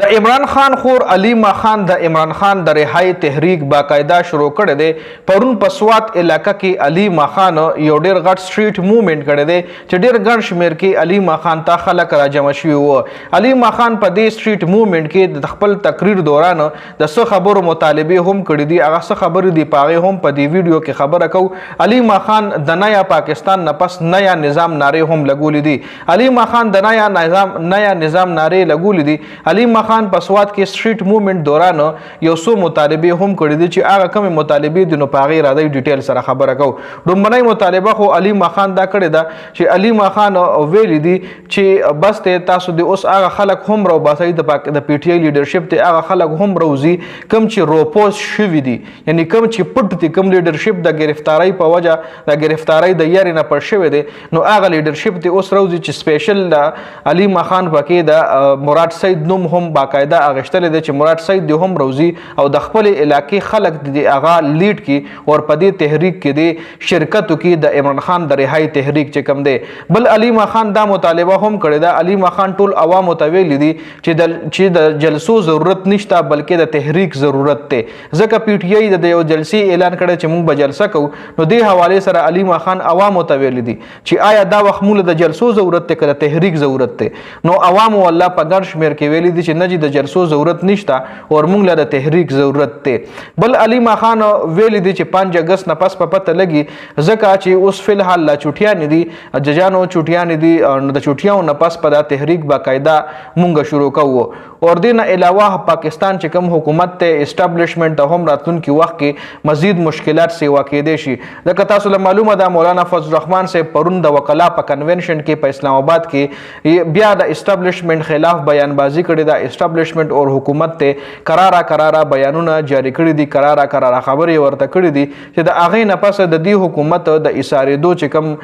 د عمران خان خور علیما خان د عمران خان د رهایی تحریک باقاعده شروع کړی دی. پرون په سوات علاقه کې علیما خان یو ډیر غټ سټریټ موومېنټ کړی دی چې ډیر ګڼ شمېر کې علیما خان ته خلک راجمع شوي وو. علیما خان په دې سټریټ موومېنټ کې د خپل تقریر دوران د څه خبرو مطالبې هم کړي دي. هغه څه خبرې دي په هغې هم په دې ویډیو کې خبره کوو. علیما خان د نیا پاکستان نه پس نیا نظام نارې هم لګولې دي. علیما خان د نیا نظام نارې لګولې دي. علیما خان په سوات کې سټریټ موومېنټ دوران یو څو مطالبې هم کړي دي چې هغه کومې مطالبې دي نو په هغې راځئ ډیټیل سره خبره کوو. لومړنۍ مطالبه خو علیما خان دا کړې ده چې علیما خان ویلي دي چې بس دی تاسو د اوس هغه خلک هم راوباسئ د پی ټي آی لیډرشپ ته هغه خلک هم راوځي کوم چې روپوز شوي دي، یعنی کوم چې پټ دي، کوم لیډرشپ د ګرفتارۍ په وجه د ګرفتارۍ د یارې نه پټ شوی دی نو هغه لیډرشپ ته اوس راوځي چې سپیشل د علیما خان پکې د مراد سید نوم هم باقاعده اغشتل دی چې مراد سید دی هم روزي او د خپل علاقې خلک دی هغه لیډ کی او په دې تحریک کې دی شرکت کی د عمران خان د رهایی تحریک چې کم دی. بل علیما خان دا مطالبه هم کړی دا. علیما خان ټول عوام ته ویلي دي چې د جلسو ضرورت نشته بلکې د تحریک ضرورت دی. ځکه پی ټي آی د یو جلسې اعلان کړی چې موږ به جلسه کوو نو دې حواله سره علیما خان عوام ته ویلي دي چې آیا دا وخت موږ د جلسو ضرورت دی که د تحریک ضرورت دی. نو عوام والله په ګڼ شمېر کې ویلي دي چې نه د جلسو ضرورت نشته او موږ له د تحریک ضرورت دی. بل علیما خان ویلي دي چې 5 اگست نه پس په پته لګي ځکه چې اوس فی الحال لا چوټیانې دي ججانو چوټیانې دي نو د چوټیانو نه پس په دا تحریک باقاعده مونږ شروع کوو. اور دې نه علاوه پاکستان چې کوم حکومت ته اسټابلیشمنټ ته هم راتلونکي وخت کې مزید مشکلات سیوا کېدی شي. ځکه تاسو له معلومه ده مولانا فضل الرحمن صاحب پرون د وکلا په کنونشن کې په اسلام آباد کې بیا د اسټابلیشمنټ خلاف بیانبازي کړې ده. اسټابلیشمنٹ اور حکومت ته کرارا بیانونه جاری کړي دي، کرارا خبرې ورته کړي دي چې د هغې نه پس د دې حکومت د ایسارېدو چې کوم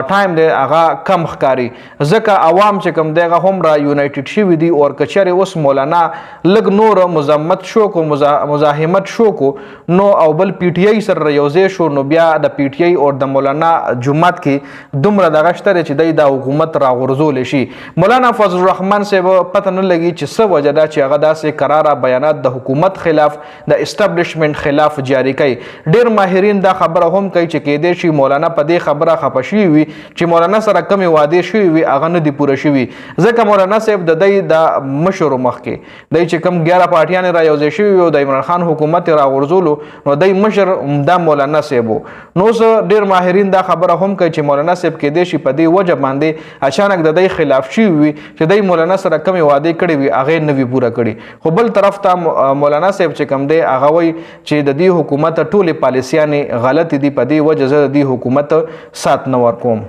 ټایم دی هغه کم ښکاري. ځکه عوام چې کوم دی هغه هم را یونایټډ شوي دي او که چېرې اوس مولانا لږ نور مزمت شو کو مزاحمت شو کو نو او بل پی ټي آی سره یوځای شو نو بیا د پی ټي آی او د مولانا جماعت کې دومره دغه شته چې دی د حکومت راغورځولی شي. مولانا فضل الرحمن صاحب پته نه لګي چې څه وجه ده چې هغه داسې کراره بیانات د حکومت خلاف د اسټابلیشمنټ خلاف جاری کوي. ډېر ماهرین دا خبره هم کوي چې کېدای شي مولانا په دې خبره خفه شوي وي چې مولانا سره کمې وعدې شوي وي هغه نه دي پوره شوي. ځکه مولانا صاحب د دی د مشرو مخکې دی چې کوم 11 پارټیانې را یوځای شوي وي او د عمران خان حکومت یې راغورځولو نو دی مشر دا مولانا صاحب و. نو اوس ډېر ماهرین دا خبره هم کوي چې مولانا صاحب کېدای شي په دې وجه باندې اچانک د دی خلاف شوي وي چې دی مولانا سره کمې وعدې کړې وي هغې نه وي پوره کړي. خو بل طرف ته مولانا صاحب چې کوم دی هغه وایي چې د دې حکومت ټولې پالیسیانې غلطې دي، په دې وجه زه د دې حکومت سات نه ورکوم.